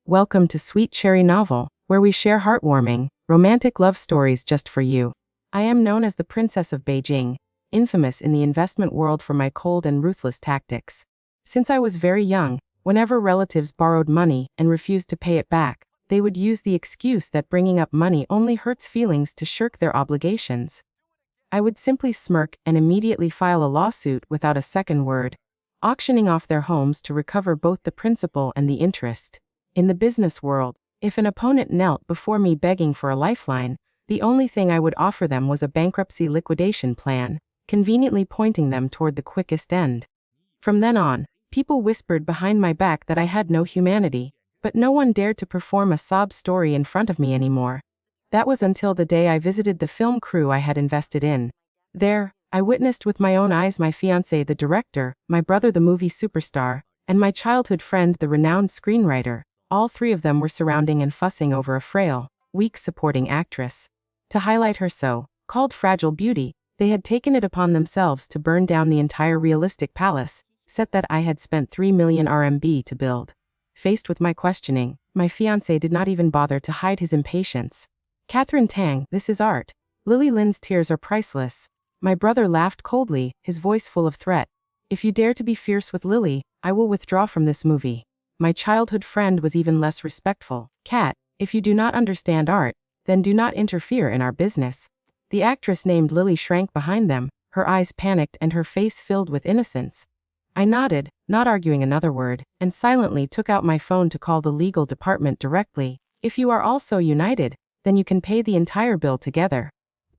Welcome to Sweet Cherry Novel, where we share heartwarming, romantic love stories just for you. I am known as the Princess of Beijing, infamous in the investment world for my cold and ruthless tactics. Since I was very young, whenever relatives borrowed money and refused to pay it back, they would use the excuse that bringing up money only hurts feelings to shirk their obligations. I would simply smirk and immediately file a lawsuit without a second word, auctioning off their homes to recover both the principal and the interest. In the business world, if an opponent knelt before me begging for a lifeline, the only thing I would offer them was a bankruptcy liquidation plan, conveniently pointing them toward the quickest end. From then on, people whispered behind my back that I had no humanity, but no one dared to perform a sob story in front of me anymore. That was until the day I visited the film crew I had invested in. There, I witnessed with my own eyes my fiancé the director, my brother the movie superstar, and my childhood friend the renowned screenwriter. All three of them were surrounding and fussing over a frail, weak supporting actress. To highlight her so-called fragile beauty, they had taken it upon themselves to burn down the entire realistic palace, set that I had spent 3 million RMB to build. Faced with my questioning, my fiancé did not even bother to hide his impatience. "Catherine Tang, this is art. Lily Lin's tears are priceless." My brother laughed coldly, his voice full of threat. "If you dare to be fierce with Lily, I will withdraw from this movie." My childhood friend was even less respectful. "Cat, if you do not understand art, then do not interfere in our business." The actress named Lily shrank behind them, her eyes panicked and her face filled with innocence. I nodded, not arguing another word, and silently took out my phone to call the legal department directly. "If you are all so united, then you can pay the entire bill together.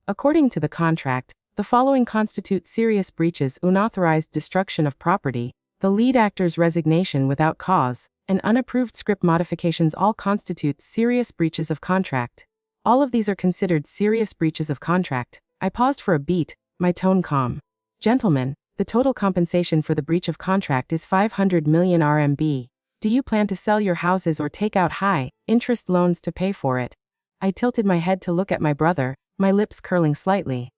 According to the contract, the following constitute serious breaches: unauthorized destruction of property, the lead actor's resignation without cause, and unapproved script modifications all constitute serious breaches of contract. All of these are considered serious breaches of contract." I paused for a beat, my tone calm. "Gentlemen, the total compensation for the breach of contract is 500 million RMB. Do you plan to sell your houses or take out high-interest loans to pay for it?" I tilted my head to look at my brother, my lips curling slightly.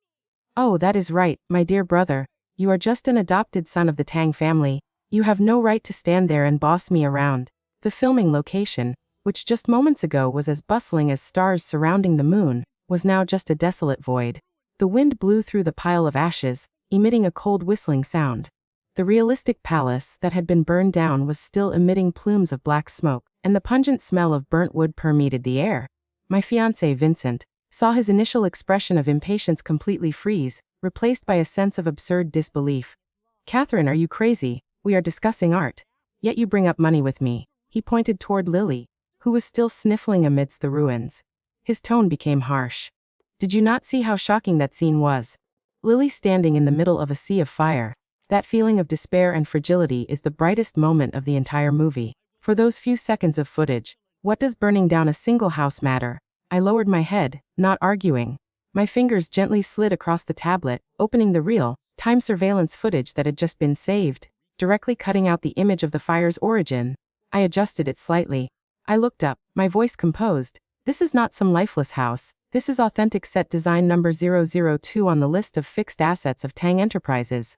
"Oh, that is right, my dear brother. You are just an adopted son of the Tang family. You have no right to stand there and boss me around." The filming location, which just moments ago was as bustling as stars surrounding the moon, was now just a desolate void. The wind blew through the pile of ashes, emitting a cold whistling sound. The realistic palace that had been burned down was still emitting plumes of black smoke, and the pungent smell of burnt wood permeated the air. My fiancé Vincent saw his initial expression of impatience completely freeze, replaced by a sense of absurd disbelief. "Catherine, are you crazy? We are discussing art. Yet you bring up money with me." He pointed toward Lily, who was still sniffling amidst the ruins. His tone became harsh. "Did you not see how shocking that scene was? Lily standing in the middle of a sea of fire. That feeling of despair and fragility is the brightest moment of the entire movie. For those few seconds of footage, what does burning down a single house matter?" I lowered my head, not arguing. My fingers gently slid across the tablet, opening the real-time surveillance footage that had just been saved, directly cutting out the image of the fire's origin. I adjusted it slightly. I looked up, my voice composed. "This is not some lifeless house. This is authentic set design number 002 on the list of fixed assets of Tang Enterprises.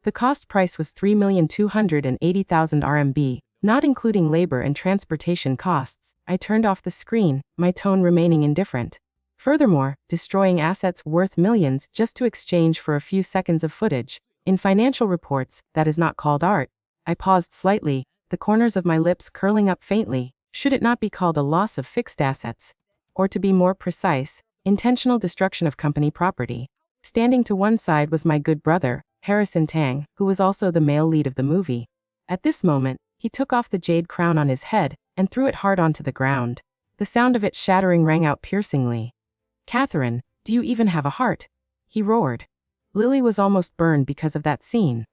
The cost price was 3,280,000 RMB, not including labor and transportation costs." I turned off the screen, my tone remaining indifferent. Furthermore, destroying assets worth millions just to exchange for a few seconds of footage. In financial reports, that is not called art. I paused slightly, the corners of my lips curling up faintly. Should it not be called a loss of fixed assets? Or to be more precise, intentional destruction of company property? Standing to one side was my good brother, Harrison Tang, who was also the male lead of the movie. At this moment, he took off the jade crown on his head and threw it hard onto the ground. The sound of it shattering rang out piercingly. "Catherine, do you even have a heart?" he roared. Lily was almost burned because of that scene.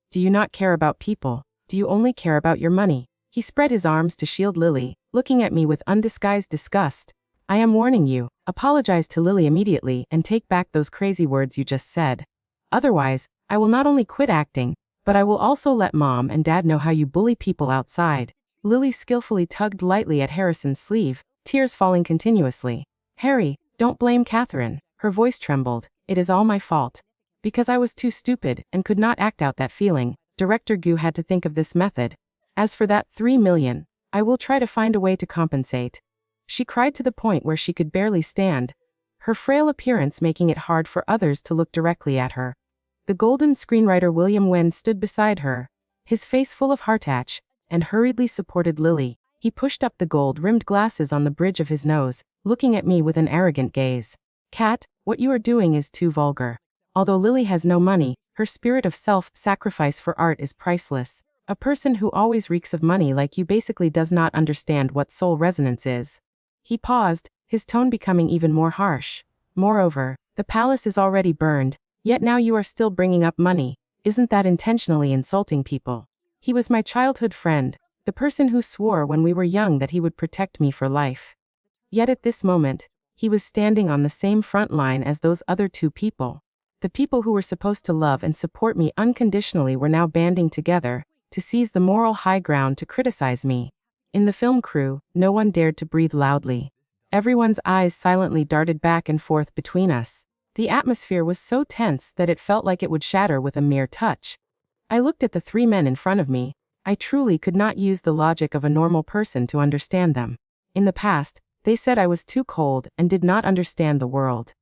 "Do you not care about people? Do you only care about your money?" He spread his arms to shield Lily, looking at me with undisguised disgust. "I am warning you, apologize to Lily immediately and take back those crazy words you just said. Otherwise, I will not only quit acting, but I will also let Mom and Dad know how you bully people outside." Lily skillfully tugged lightly at Harrison's sleeve, tears falling continuously. "Harry, don't blame Catherine." Her voice trembled. "It is all my fault. Because I was too stupid and could not act out that feeling, Director Gu had to think of this method. As for that 3 million, I will try to find a way to compensate. She cried to the point where she could barely stand, her frail appearance making it hard for others to look directly at her. The golden screenwriter William Wen stood beside her, his face full of heartache, and hurriedly supported Lily. He pushed up the gold-rimmed glasses on the bridge of his nose, looking at me with an arrogant gaze. Kat, what you are doing is too vulgar. Although Lily has no money, her spirit of self-sacrifice for art is priceless. A person who always reeks of money like you basically does not understand what soul resonance is. He paused, his tone becoming even more harsh. Moreover, the palace is already burned, yet now you are still bringing up money. Isn't that intentionally insulting people? He was my childhood friend, the person who swore when we were young that he would protect me for life. Yet at this moment, he was standing on the same front line as those other two people. The people who were supposed to love and support me unconditionally were now banding together to seize the moral high ground to criticize me. In the film crew, no one dared to breathe loudly. Everyone's eyes silently darted back and forth between us. The atmosphere was so tense that it felt like it would shatter with a mere touch. I looked at the three men in front of me. I truly could not use the logic of a normal person to understand them. In the past, they said I was too cold and did not understand the world.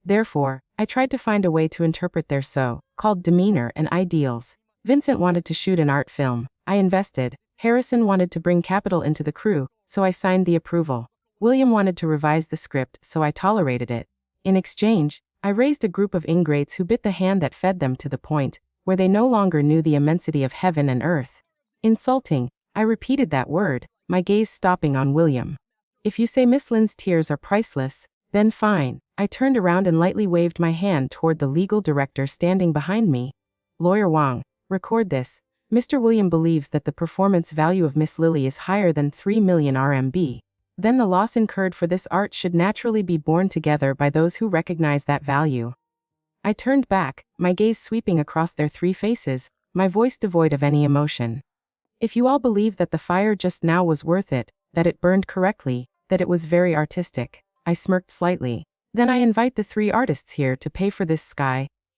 Therefore, I tried to find a way to interpret their so-called demeanor and ideals. Vincent wanted to shoot an art film. I invested. Harrison wanted to bring capital into the crew, so I signed the approval. William wanted to revise the script, so I tolerated it. In exchange, I raised a group of ingrates who bit the hand that fed them to the point where they no longer knew the immensity of heaven and earth. Insulting, I repeated that word, my gaze stopping on William. If you say Miss Lin's tears are priceless, then fine. I turned around and lightly waved my hand toward the legal director standing behind me. Lawyer Wang, record this. Mr. William believes that the performance value of Miss Lily is higher than 3 million RMB. Then the loss incurred for this art should naturally be borne together by those who recognize that value. I turned back, my gaze sweeping across their three faces, my voice devoid of any emotion. If you all believe that the fire just now was worth it, that it burned correctly, that it was very artistic, I smirked slightly. Then I invite the three artists here to pay for this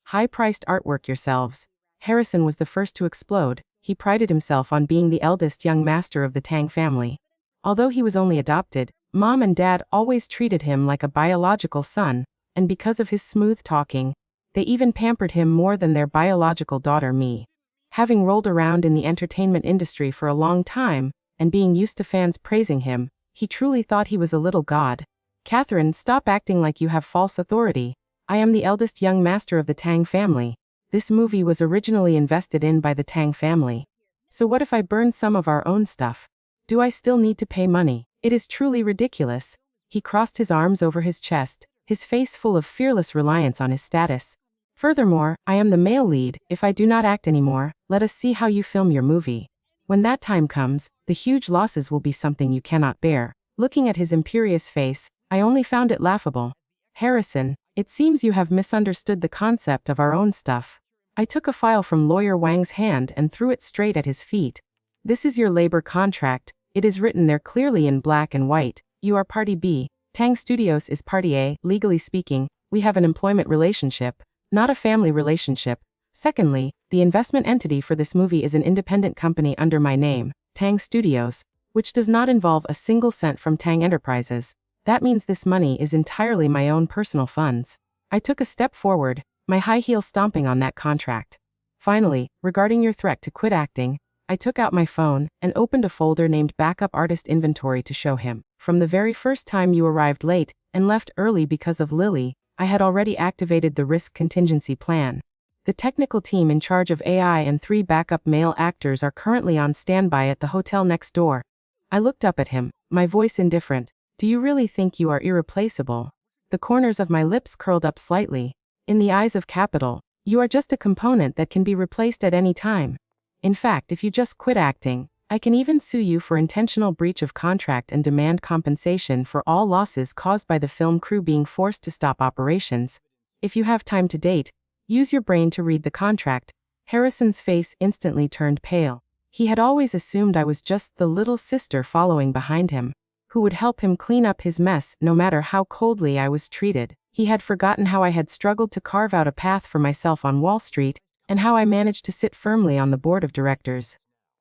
high-priced artwork yourselves. Harrison was the first to explode. He prided himself on being the eldest young master of the Tang family. Although he was only adopted, Mom and Dad always treated him like a biological son, and because of his smooth talking, they even pampered him more than their biological daughter me. Having rolled around in the entertainment industry for a long time, and being used to fans praising him, he truly thought he was a little god. Catherine, stop acting like you have false authority. I am the eldest young master of the Tang family. This movie was originally invested in by the Tang family. So what if I burn some of our own stuff? Do I still need to pay money? It is truly ridiculous. He crossed his arms over his chest, his face full of fearless reliance on his status. Furthermore, I am the male lead. If I do not act anymore, let us see how you film your movie. When that time comes, the huge losses will be something you cannot bear. Looking at his imperious face, I only found it laughable. Harrison, it seems you have misunderstood the concept of our own stuff. I took a file from Lawyer Wang's hand and threw it straight at his feet. This is your labor contract. It is written there clearly in black and white. You are Party B. Tang Studios is Party A. Legally speaking, we have an employment relationship, not a family relationship. Secondly, the investment entity for this movie is an independent company under my name, Tang Studios, which does not involve a single cent from Tang Enterprises. That means this money is entirely my own personal funds. I took a step forward, my high heel stomping on that contract. Finally, regarding your threat to quit acting, I took out my phone and opened a folder named Backup Artist Inventory to show him. From the very first time you arrived late and left early because of Lily, I had already activated the risk contingency plan. The technical team in charge of AI and 3 backup male actors are currently on standby at the hotel next door. I looked up at him, my voice indifferent. Do you really think you are irreplaceable? The corners of my lips curled up slightly. In the eyes of capital, you are just a component that can be replaced at any time. In fact, if you just quit acting, I can even sue you for intentional breach of contract and demand compensation for all losses caused by the film crew being forced to stop operations. If you have time to date, use your brain to read the contract. Harrison's face instantly turned pale. He had always assumed I was just the little sister following behind him, who would help him clean up his mess no matter how coldly I was treated. He had forgotten how I had struggled to carve out a path for myself on Wall Street, and how I managed to sit firmly on the board of directors.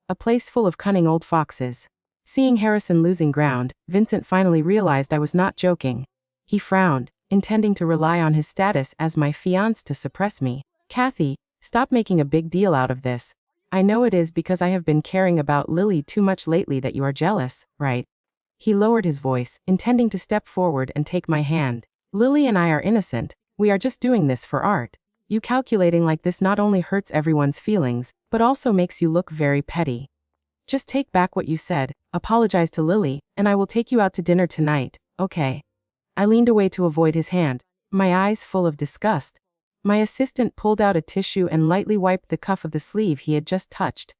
A place full of cunning old foxes. Seeing Harrison losing ground, Vincent finally realized I was not joking. He frowned, intending to rely on his status as my fiancé to suppress me. Kathy, stop making a big deal out of this. I know it is because I have been caring about Lily too much lately that you are jealous, right? He lowered his voice, intending to step forward and take my hand. Lily and I are innocent. We are just doing this for art. You calculating like this not only hurts everyone's feelings, but also makes you look very petty. Just take back what you said, apologize to Lily, and I will take you out to dinner tonight, okay? I leaned away to avoid his hand, my eyes full of disgust. My assistant pulled out a tissue and lightly wiped the cuff of the sleeve he had just touched.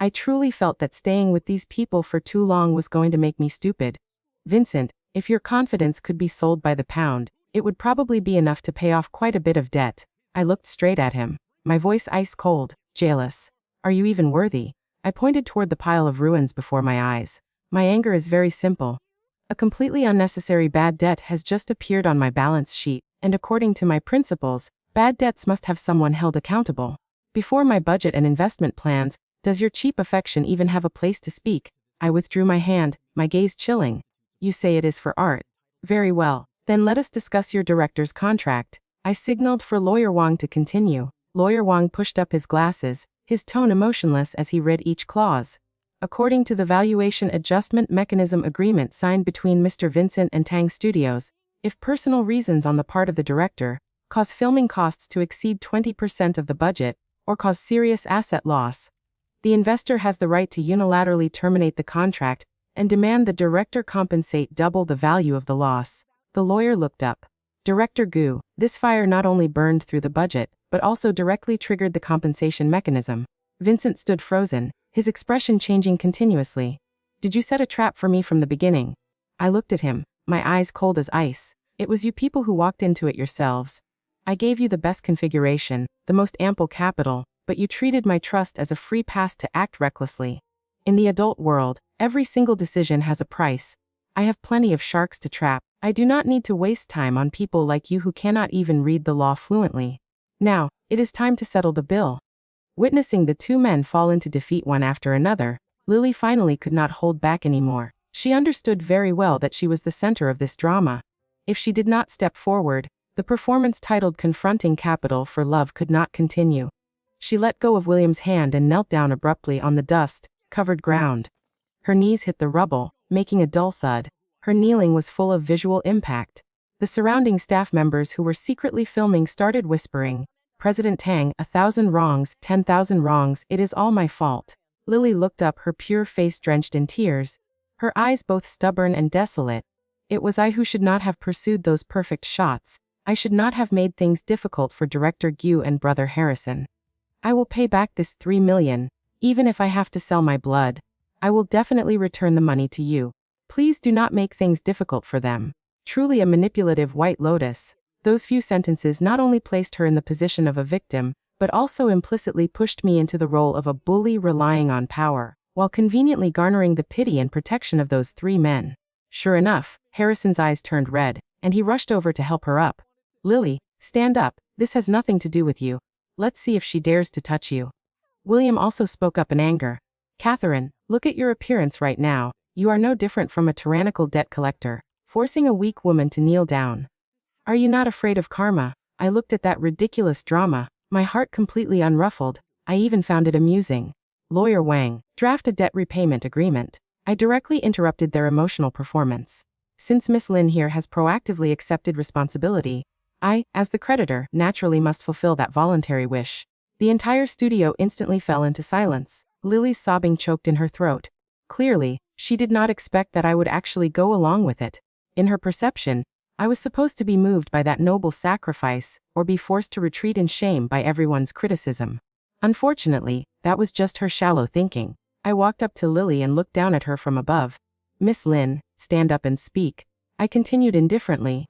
I truly felt that staying with these people for too long was going to make me stupid. Vincent, if your confidence could be sold by the pound, it would probably be enough to pay off quite a bit of debt. I looked straight at him, my voice ice cold. Jealous. Are you even worthy? I pointed toward the pile of ruins before my eyes. My anger is very simple. A completely unnecessary bad debt has just appeared on my balance sheet, and according to my principles, bad debts must have someone held accountable. Before my budget and investment plans, does your cheap affection even have a place to speak? I withdrew my hand, my gaze chilling. You say it is for art. Very well, then let us discuss your director's contract. I signaled for Lawyer Wang to continue. Lawyer Wang pushed up his glasses, his tone emotionless as he read each clause. According to the Valuation Adjustment Mechanism agreement signed between Mr. Vincent and Tang Studios, if personal reasons on the part of the director cause filming costs to exceed 20% of the budget or cause serious asset loss, the investor has the right to unilaterally terminate the contract and demand the director compensate double the value of the loss. The lawyer looked up. Director Gu, this fire not only burned through the budget, but also directly triggered the compensation mechanism. Vincent stood frozen, his expression changing continuously. Did you set a trap for me from the beginning? I looked at him, my eyes cold as ice. It was you people who walked into it yourselves. I gave you the best configuration, the most ample capital, but you treated my trust as a free pass to act recklessly. In the adult world, every single decision has a price. I have plenty of sharks to trap. I do not need to waste time on people like you who cannot even read the law fluently. Now, it is time to settle the bill. Witnessing the two men fall into defeat one after another, Lily finally could not hold back anymore. She understood very well that she was the center of this drama. If she did not step forward, the performance titled Confronting Capital for Love could not continue. She let go of William's hand and knelt down abruptly on the dust-covered ground. Her knees hit the rubble, making a dull thud. Her kneeling was full of visual impact. The surrounding staff members who were secretly filming started whispering, President Tang, 1,000 wrongs, 10,000 wrongs, it is all my fault. Lily looked up, her pure face drenched in tears, her eyes both stubborn and desolate. It was I who should not have pursued those perfect shots. I should not have made things difficult for Director Gu and Brother Harrison. I will pay back this 3 million, even if I have to sell my blood. I will definitely return the money to you. Please do not make things difficult for them. Truly a manipulative white lotus. Those few sentences not only placed her in the position of a victim, but also implicitly pushed me into the role of a bully relying on power, while conveniently garnering the pity and protection of those three men. Sure enough, Harrison's eyes turned red, and he rushed over to help her up. Lily, stand up, this has nothing to do with you. Let's see if she dares to touch you. William also spoke up in anger. Catherine, look at your appearance right now. You are no different from a tyrannical debt collector, forcing a weak woman to kneel down. Are you not afraid of karma? I looked at that ridiculous drama, my heart completely unruffled. I even found it amusing. Lawyer Wang, draft a debt repayment agreement. I directly interrupted their emotional performance. Since Miss Lin here has proactively accepted responsibility, I, as the creditor, naturally must fulfill that voluntary wish. The entire studio instantly fell into silence. Lily's sobbing choked in her throat. Clearly, she did not expect that I would actually go along with it. In her perception, I was supposed to be moved by that noble sacrifice, or be forced to retreat in shame by everyone's criticism. Unfortunately, that was just her shallow thinking. I walked up to Lily and looked down at her from above. Miss Lin, stand up and speak. I continued indifferently.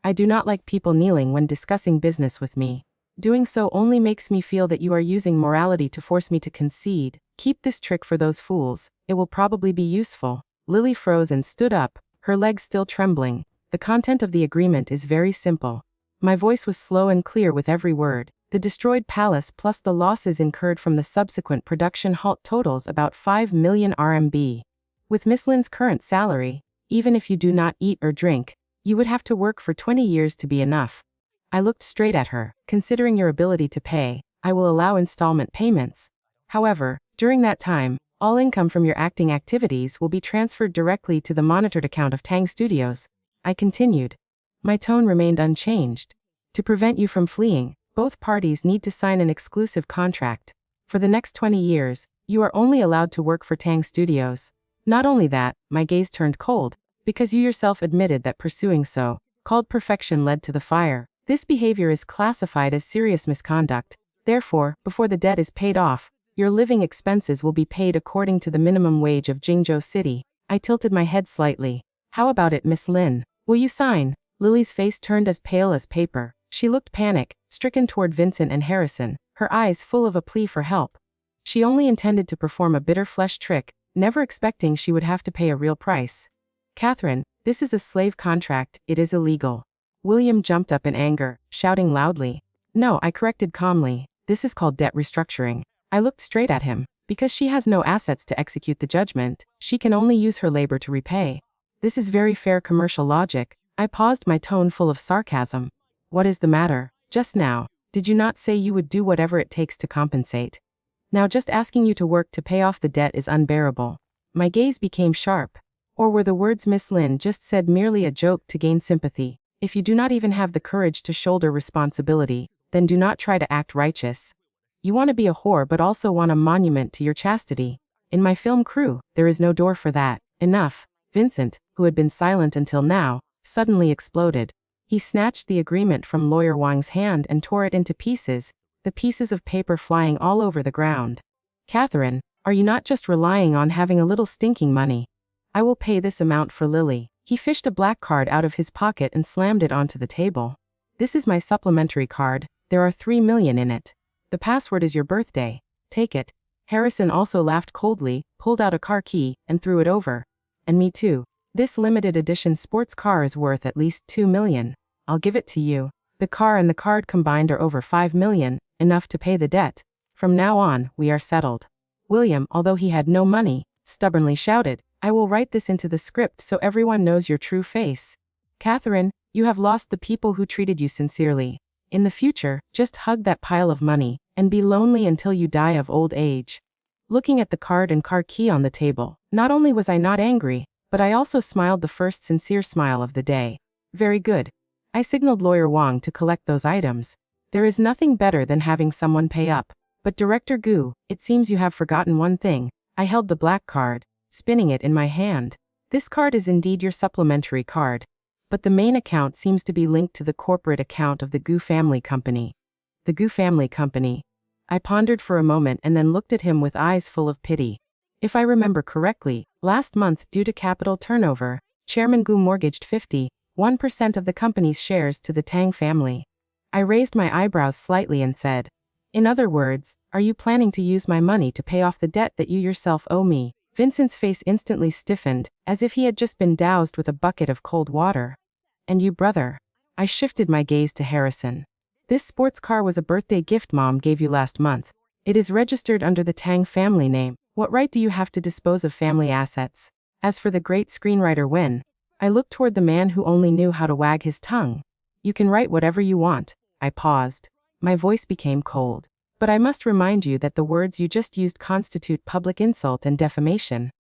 I do not like people kneeling when discussing business with me. Doing so only makes me feel that you are using morality to force me to concede. Keep this trick for those fools. It will probably be useful. Lily froze and stood up, her legs still trembling. The content of the agreement is very simple. My voice was slow and clear with every word. The destroyed palace plus the losses incurred from the subsequent production halt totals about 5 million RMB. With Miss Lin's current salary, even if you do not eat or drink, you would have to work for 20 years to be enough. I looked straight at her. Considering your ability to pay, I will allow installment payments. However, during that time, all income from your acting activities will be transferred directly to the monitored account of Tang Studios. I continued. My tone remained unchanged. To prevent you from fleeing, both parties need to sign an exclusive contract. For the next 20 years, you are only allowed to work for Tang Studios. Not only that, my gaze turned cold, because you yourself admitted that pursuing so-called perfection led to the fire. This behavior is classified as serious misconduct. Therefore, before the debt is paid off, your living expenses will be paid according to the minimum wage of Jingzhou City. I tilted my head slightly. How about it, Miss Lin? Will you sign? Lily's face turned as pale as paper. She looked panic-stricken toward Vincent and Harrison, her eyes full of a plea for help. She only intended to perform a bitter flesh trick, never expecting she would have to pay a real price. Catherine, this is a slave contract, it is illegal. William jumped up in anger, shouting loudly. No, I corrected calmly. This is called debt restructuring. I looked straight at him. Because she has no assets to execute the judgment, she can only use her labor to repay. This is very fair commercial logic. I paused, my tone full of sarcasm. What is the matter? Just now, did you not say you would do whatever it takes to compensate? Now just asking you to work to pay off the debt is unbearable. My gaze became sharp. Or were the words Miss Lin just said merely a joke to gain sympathy? If you do not even have the courage to shoulder responsibility, then do not try to act righteous. You want to be a whore but also want a monument to your chastity. In my film crew, there is no door for that. Enough. Vincent, who had been silent until now, suddenly exploded. He snatched the agreement from Lawyer Wang's hand and tore it into pieces, the pieces of paper flying all over the ground. Catherine, are you not just relying on having a little stinking money? I will pay this amount for Lily. He fished a black card out of his pocket and slammed it onto the table. This is my supplementary card. There are 3 million in it. The password is your birthday. Take it. Harrison also laughed coldly, pulled out a car key, and threw it over. And me too. This limited edition sports car is worth at least 2 million. I'll give it to you. The car and the card combined are over 5 million, enough to pay the debt. From now on, we are settled. William, although he had no money, stubbornly shouted, I will write this into the script so everyone knows your true face. Catherine, you have lost the people who treated you sincerely. In the future, just hug that pile of money, and be lonely until you die of old age. Looking at the card and car key on the table, not only was I not angry, but I also smiled the first sincere smile of the day. Very good. I signaled Lawyer Wang to collect those items. There is nothing better than having someone pay up. But Director Gu, it seems you have forgotten one thing. I held the black card, spinning it in my hand. This card is indeed your supplementary card. But the main account seems to be linked to the corporate account of the Gu family company. The Gu family company. I pondered for a moment and then looked at him with eyes full of pity. If I remember correctly, last month due to capital turnover, Chairman Gu mortgaged 51% of the company's shares to the Tang family. I raised my eyebrows slightly and said, in other words, are you planning to use my money to pay off the debt that you yourself owe me? Vincent's face instantly stiffened, as if he had just been doused with a bucket of cold water. And you, brother? I shifted my gaze to Harrison. This sports car was a birthday gift Mom gave you last month. It is registered under the Tang family name. What right do you have to dispose of family assets? As for the great screenwriter Wen, I looked toward the man who only knew how to wag his tongue. You can write whatever you want. I paused. My voice became cold. But I must remind you that the words you just used constitute public insult and defamation.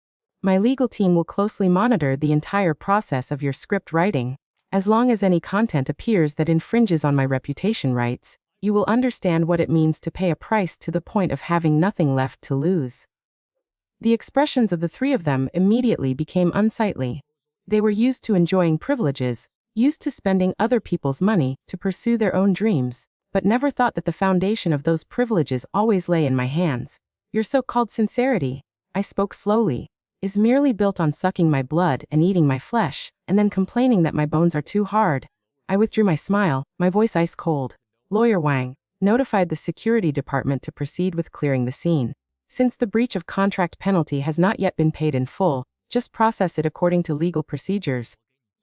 My legal team will closely monitor the entire process of your script writing. As long as any content appears that infringes on my reputation rights, you will understand what it means to pay a price to the point of having nothing left to lose. The expressions of the three of them immediately became unsightly. They were used to enjoying privileges, used to spending other people's money to pursue their own dreams, but never thought that the foundation of those privileges always lay in my hands. Your so-called sincerity, I spoke slowly, is merely built on sucking my blood and eating my flesh, and then complaining that my bones are too hard. I withdrew my smile, my voice ice cold. Lawyer Wang notified the security department to proceed with clearing the scene. Since the breach of contract penalty has not yet been paid in full, just process it according to legal procedures.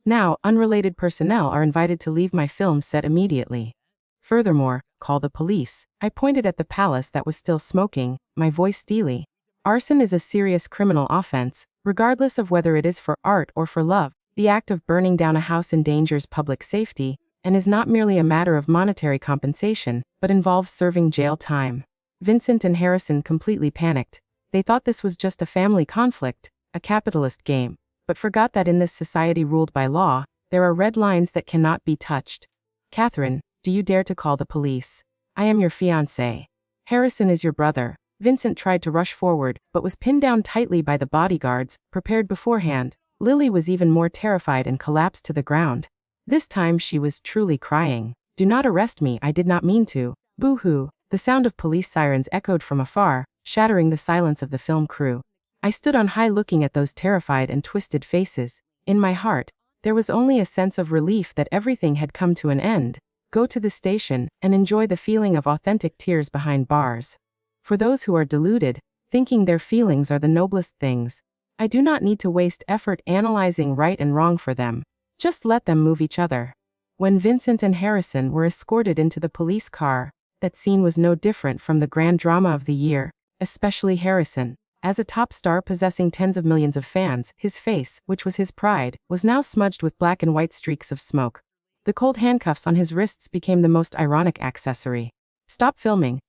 Now, unrelated personnel are invited to leave my film set immediately. Furthermore, call the police. I pointed at the palace that was still smoking, my voice steely. Arson is a serious criminal offense, Regardless of whether it is for art or for love, the act of burning down a house endangers public safety and is not merely a matter of monetary compensation, but involves serving jail time. Vincent and Harrison completely panicked. They thought this was just a family conflict, a capitalist game, but forgot that in this society ruled by law, there are red lines that cannot be touched. Catherine, do you dare to call the police? I am your fiancé. Harrison is your brother. Vincent tried to rush forward, but was pinned down tightly by the bodyguards, prepared beforehand. Lily was even more terrified and collapsed to the ground. This time she was truly crying. Do not arrest me, I did not mean to. Boo-hoo. The sound of police sirens echoed from afar, shattering the silence of the film crew. I stood on high looking at those terrified and twisted faces. In my heart, there was only a sense of relief that everything had come to an end. Go to the station and enjoy the feeling of authentic tears behind bars. For those who are deluded, thinking their feelings are the noblest things, I do not need to waste effort analyzing right and wrong for them. Just let them move each other. When Vincent and Harrison were escorted into the police car, that scene was no different from the grand drama of the year, especially Harrison. As a top star possessing tens of millions of fans, his face, which was his pride, was now smudged with black and white streaks of smoke. The cold handcuffs on his wrists became the most ironic accessory. Stop filming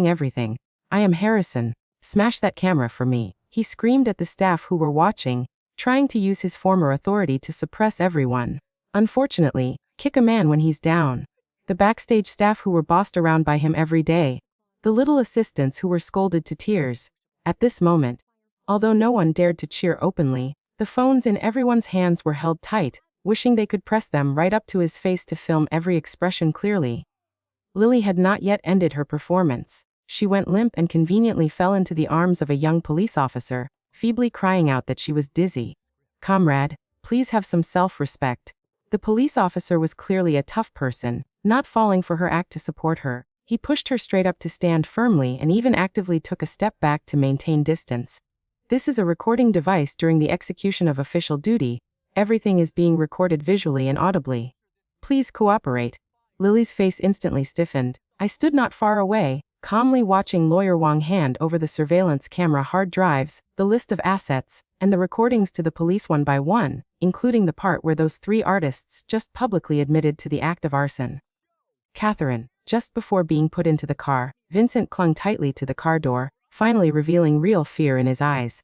everything. I am Harrison. Smash that camera for me. He screamed at the staff who were watching, trying to use his former authority to suppress everyone. Unfortunately, kick a man when he's down. The backstage staff who were bossed around by him every day. The little assistants who were scolded to tears. At this moment, although no one dared to cheer openly, the phones in everyone's hands were held tight, wishing they could press them right up to his face to film every expression clearly. Lily had not yet ended her performance. She went limp and conveniently fell into the arms of a young police officer, feebly crying out that she was dizzy. Comrade, please have some self-respect. The police officer was clearly a tough person, not falling for her act to support her. He pushed her straight up to stand firmly and even actively took a step back to maintain distance. This is a recording device during the execution of official duty. Everything is being recorded visually and audibly. Please cooperate. Lily's face instantly stiffened. I stood not far away, calmly watching Lawyer Wang hand over the surveillance camera hard drives, the list of assets, and the recordings to the police one by one, including the part where those 3 artists just publicly admitted to the act of arson. Catherine, just before being put into the car, Vincent clung tightly to the car door, finally revealing real fear in his eyes.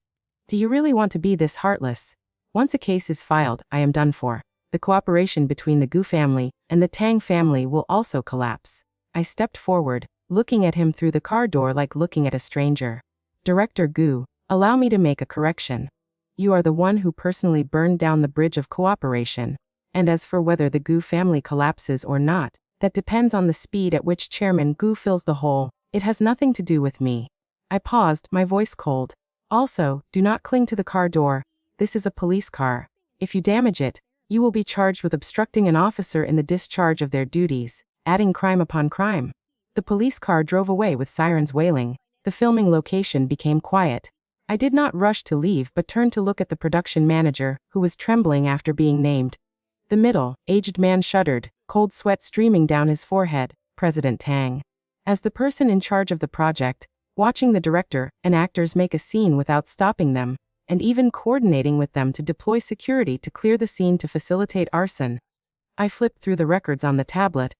Do you really want to be this heartless? Once a case is filed, I am done for. The cooperation between the Gu family and the Tang family will also collapse. I stepped forward, looking at him through the car door like looking at a stranger. Director Gu, allow me to make a correction. You are the one who personally burned down the bridge of cooperation. And as for whether the Gu family collapses or not, that depends on the speed at which Chairman Gu fills the hole. It has nothing to do with me. I paused, my voice cold. Also, do not cling to the car door. This is a police car. If you damage it, you will be charged with obstructing an officer in the discharge of their duties, adding crime upon crime. The police car drove away with sirens wailing. The filming location became quiet. I did not rush to leave but turned to look at the production manager, who was trembling after being named. The middle-aged man shuddered, cold sweat streaming down his forehead. President Tang. As the person in charge of the project, watching the director and actors make a scene without stopping them, and even coordinating with them to deploy security to clear the scene to facilitate arson. I flipped through the records on the tablet.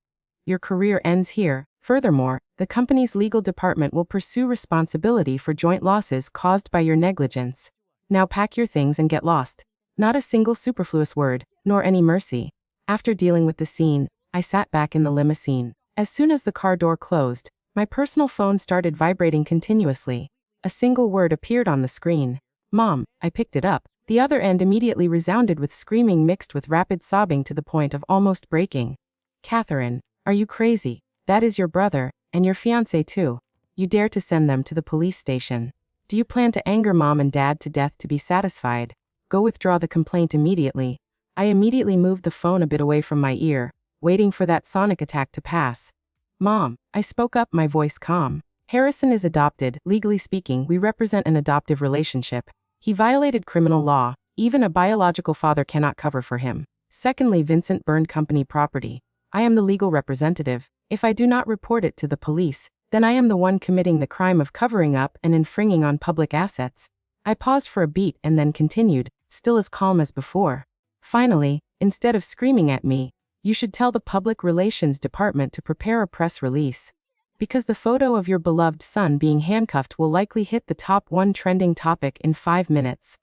Your career ends here. Furthermore, the company's legal department will pursue responsibility for joint losses caused by your negligence. Now pack your things and get lost. Not a single superfluous word, nor any mercy. After dealing with the scene, I sat back in the limousine. As soon as the car door closed, my personal phone started vibrating continuously. A single word appeared on the screen. Mom. I picked it up. The other end immediately resounded with screaming mixed with rapid sobbing to the point of almost breaking. Catherine, are you crazy? That is your brother, and your fiancé too. You dare to send them to the police station. Do you plan to anger Mom and Dad to death to be satisfied? Go withdraw the complaint immediately. I immediately moved the phone a bit away from my ear, waiting for that sonic attack to pass. Mom, I spoke up, my voice calm. Harrison is adopted. Legally speaking, we represent an adoptive relationship. He violated criminal law. Even a biological father cannot cover for him. Secondly, Vincent burned company property. I am the legal representative. If I do not report it to the police, then I am the one committing the crime of covering up and infringing on public assets. I am the one responsible for the actions of the I paused for a beat and then continued, still as calm as before. Finally, instead of screaming at me, you should tell the public relations department to prepare a press release. Because the photo of your beloved son being handcuffed will likely hit the top 1 trending topic in 5 minutes.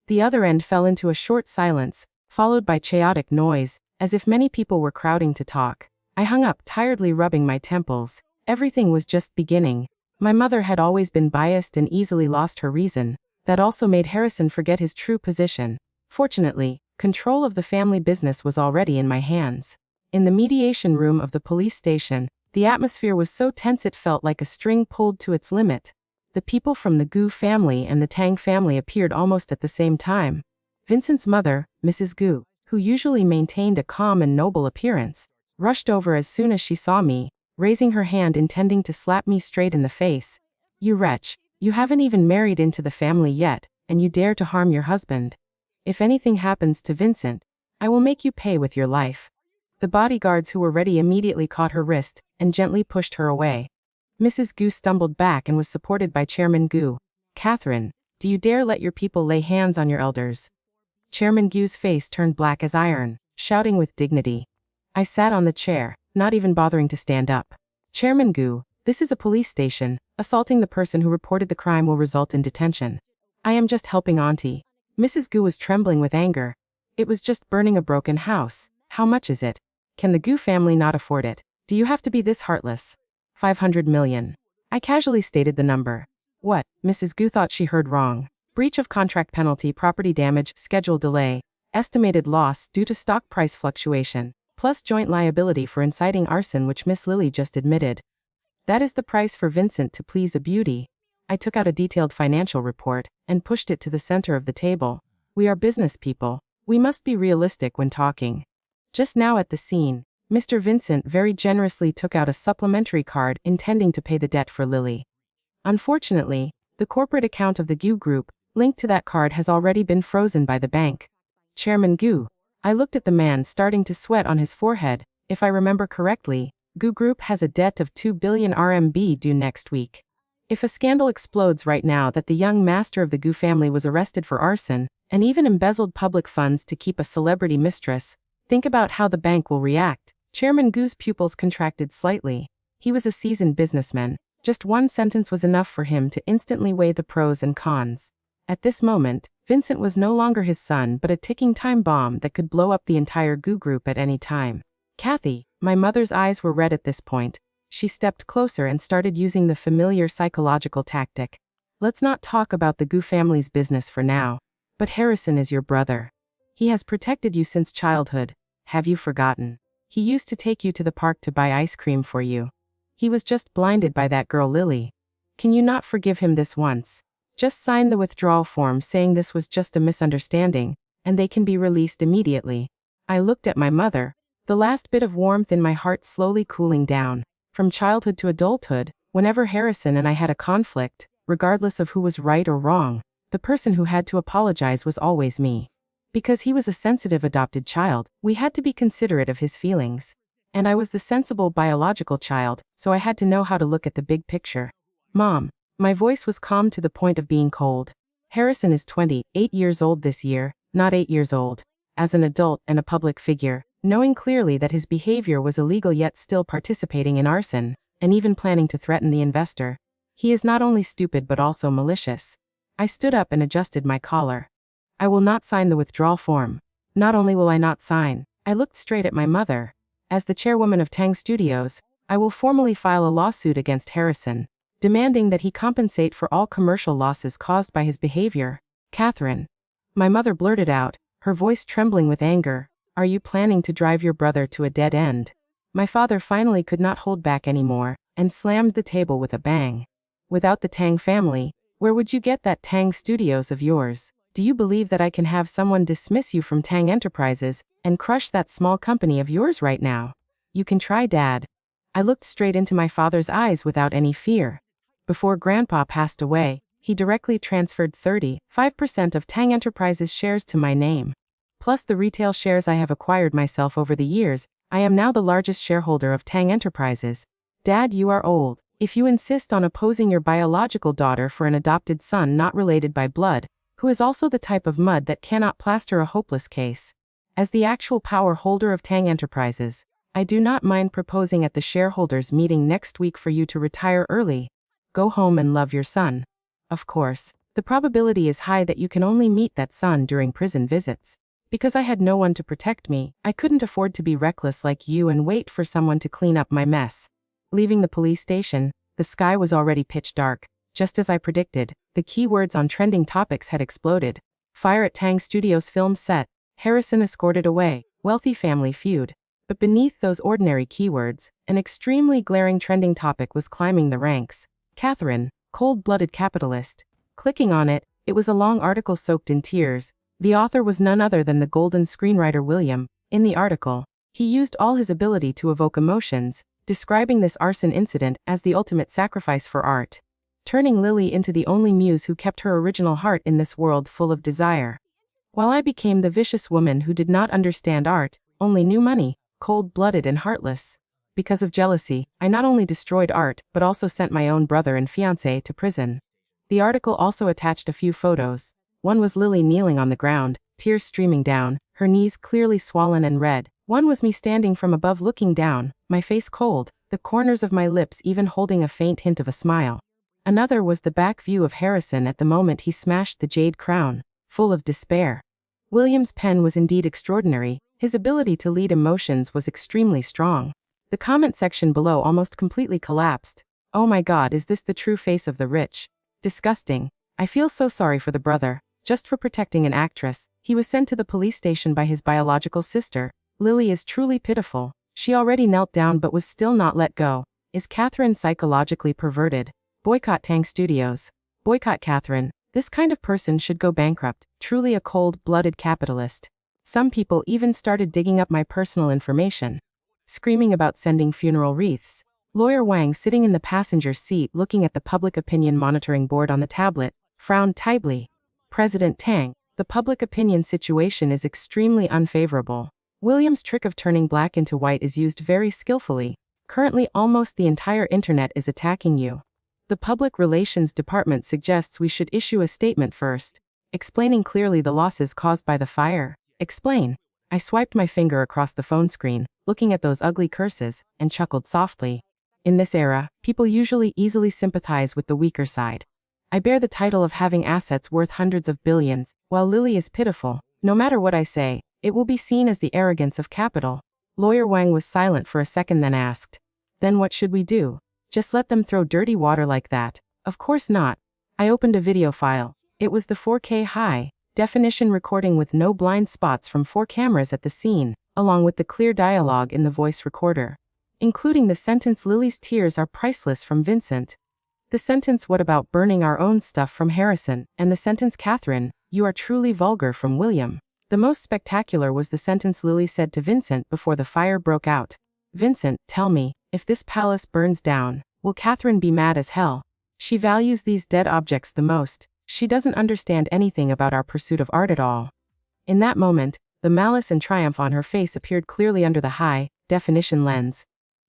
The other end fell into a short silence, followed by chaotic noise, as if many people were crowding to talk. I hung up, tiredly rubbing my temples. Everything was just beginning. My mother had always been biased and easily lost her reason. That also made Harrison forget his true position. Fortunately, control of the family business was already in my hands. In the mediation room of the police station, the atmosphere was so tense it felt like a string pulled to its limit. The people from the Gu family and the Tang family appeared almost at the same time. Vincent's mother, Mrs. Gu, who usually maintained a calm and noble appearance, rushed over as soon as she saw me, raising her hand intending to slap me straight in the face. "You wretch, you haven't even married into the family yet, and you dare to harm your husband. If anything happens to Vincent, I will make you pay with your life." The bodyguards who were ready immediately caught her wrist and gently pushed her away. Mrs. Gu stumbled back and was supported by Chairman Gu. "Catherine, do you dare let your people lay hands on your elders?" Chairman Gu's face turned black as iron, shouting with dignity. I sat on the chair, not even bothering to stand up. "Chairman Gu, this is a police station. Assaulting the person who reported the crime will result in detention. I am just helping Auntie." Mrs. Gu was trembling with anger. "It was just burning a broken house. How much is it? Can the Gu family not afford it? Do you have to be this heartless?" 500 million. I casually stated the number. "What?" Mrs. Gu thought she heard wrong. "Breach of contract penalty, property damage, schedule delay, estimated loss due to stock price fluctuation, plus joint liability for inciting arson, which Miss Lily just admitted. That is the price for Vincent to please a beauty." I took out a detailed financial report and pushed it to the center of the table. "We are business people. We must be realistic when talking." Just now at the scene, Mr. Vincent very generously took out a supplementary card intending to pay the debt for Lily. Unfortunately, the corporate account of the Gu Group, linked to that card, has already been frozen by the bank. "Chairman Gu." I looked at the man starting to sweat on his forehead. "If I remember correctly, Gu Group has a debt of 2 billion RMB due next week. If a scandal explodes right now that the young master of the Gu family was arrested for arson, and even embezzled public funds to keep a celebrity mistress, think about how the bank will react." Chairman Gu's pupils contracted slightly. He was a seasoned businessman. Just one sentence was enough for him to instantly weigh the pros and cons. At this moment, Vincent was no longer his son but a ticking time bomb that could blow up the entire Gu Group at any time. "Kathy," my mother's eyes were red at this point. She stepped closer and started using the familiar psychological tactic. "Let's not talk about the Gu family's business for now. But Harrison is your brother. He has protected you since childhood. Have you forgotten? He used to take you to the park to buy ice cream for you. He was just blinded by that girl Lily. Can you not forgive him this once? Just sign the withdrawal form saying this was just a misunderstanding, and they can be released immediately." I looked at my mother, the last bit of warmth in my heart slowly cooling down. From childhood to adulthood, whenever Harrison and I had a conflict, regardless of who was right or wrong, the person who had to apologize was always me. Because he was a sensitive adopted child, we had to be considerate of his feelings. And I was the sensible biological child, so I had to know how to look at the big picture. "Mom," my voice was calm to the point of being cold. "Harrison is 28 years old this year, not 8 years old. As an adult and a public figure, knowing clearly that his behavior was illegal yet still participating in arson, and even planning to threaten the investor, he is not only stupid but also malicious." I stood up and adjusted my collar. "I will not sign the withdrawal form. Not only will I not sign," I looked straight at my mother. "As the chairwoman of Tang Studios, I will formally file a lawsuit against Harrison, demanding that he compensate for all commercial losses caused by his behavior." "Catherine," my mother blurted out, her voice trembling with anger, "are you planning to drive your brother to a dead end?" My father finally could not hold back anymore, and slammed the table with a bang. "Without the Tang family, where would you get that Tang Studios of yours? Do you believe that I can have someone dismiss you from Tang Enterprises and crush that small company of yours right now? You can try, Dad." I looked straight into my father's eyes without any fear. Before Grandpa passed away, he directly transferred 35% of Tang Enterprises shares to my name. Plus the retail shares I have acquired myself over the years, I am now the largest shareholder of Tang Enterprises. Dad, you are old. If you insist on opposing your biological daughter for an adopted son not related by blood, who is also the type of mud that cannot plaster a hopeless case. As the actual power holder of Tang Enterprises, I do not mind proposing at the shareholders meeting next week for you to retire early. Go home and love your son. Of course, the probability is high that you can only meet that son during prison visits. Because I had no one to protect me, I couldn't afford to be reckless like you and wait for someone to clean up my mess. Leaving the police station, the sky was already pitch dark. Just as I predicted, the keywords on trending topics had exploded. Fire at Tang Studios film set, Harrison escorted away, wealthy family feud. But beneath those ordinary keywords, an extremely glaring trending topic was climbing the ranks. Catherine, cold-blooded capitalist. Clicking on it, it was a long article soaked in tears. The author was none other than the golden screenwriter William. In the article, he used all his ability to evoke emotions, describing this arson incident as the ultimate sacrifice for art, turning Lily into the only muse who kept her original heart in this world full of desire. While I became the vicious woman who did not understand art, only knew money, cold-blooded and heartless. Because of jealousy, I not only destroyed art but also sent my own brother and fiancé to prison. The article also attached a few photos. One was Lily kneeling on the ground, tears streaming down, her knees clearly swollen and red. One was me standing from above looking down, my face cold, the corners of my lips even holding a faint hint of a smile. Another was the back view of Harrison at the moment he smashed the jade crown, full of despair. William's pen was indeed extraordinary, his ability to lead emotions was extremely strong. The comment section below almost completely collapsed. Oh my god, is this the true face of the rich? Disgusting. I feel so sorry for the brother. Just for protecting an actress, he was sent to the police station by his biological sister. Lily is truly pitiful. She already knelt down but was still not let go. Is Catherine psychologically perverted? Boycott Tang Studios. Boycott Catherine. This kind of person should go bankrupt. Truly a cold-blooded capitalist. Some people even started digging up my personal information, screaming about sending funeral wreaths. Lawyer Wang, sitting in the passenger seat looking at the public opinion monitoring board on the tablet, frowned tightly. President Tang, the public opinion situation is extremely unfavorable. William's trick of turning black into white is used very skillfully. Currently almost the entire internet is attacking you. The Public Relations Department suggests we should issue a statement first, explaining clearly the losses caused by the fire. Explain. I swiped my finger across the phone screen, looking at those ugly curses, and chuckled softly. In this era, people usually easily sympathize with the weaker side. I bear the title of having assets worth hundreds of billions, while Lily is pitiful. No matter what I say, it will be seen as the arrogance of capital. Lawyer Wang was silent for a second then asked, "Then what should we do? Just let them throw dirty water like that?" Of course not. I opened a video file. It was the 4K high definition recording with no blind spots from 4 cameras at the scene, along with the clear dialogue in the voice recorder, including the sentence "Lily's tears are priceless" from Vincent. The sentence "What about burning our own stuff" from Harrison, and the sentence "Catherine, you are truly vulgar" from William. The most spectacular was the sentence Lily said to Vincent before the fire broke out. "Vincent, tell me, if this palace burns down, will Catherine be mad as hell? She values these dead objects the most. She doesn't understand anything about our pursuit of art at all." In that moment, the malice and triumph on her face appeared clearly under the high-definition lens.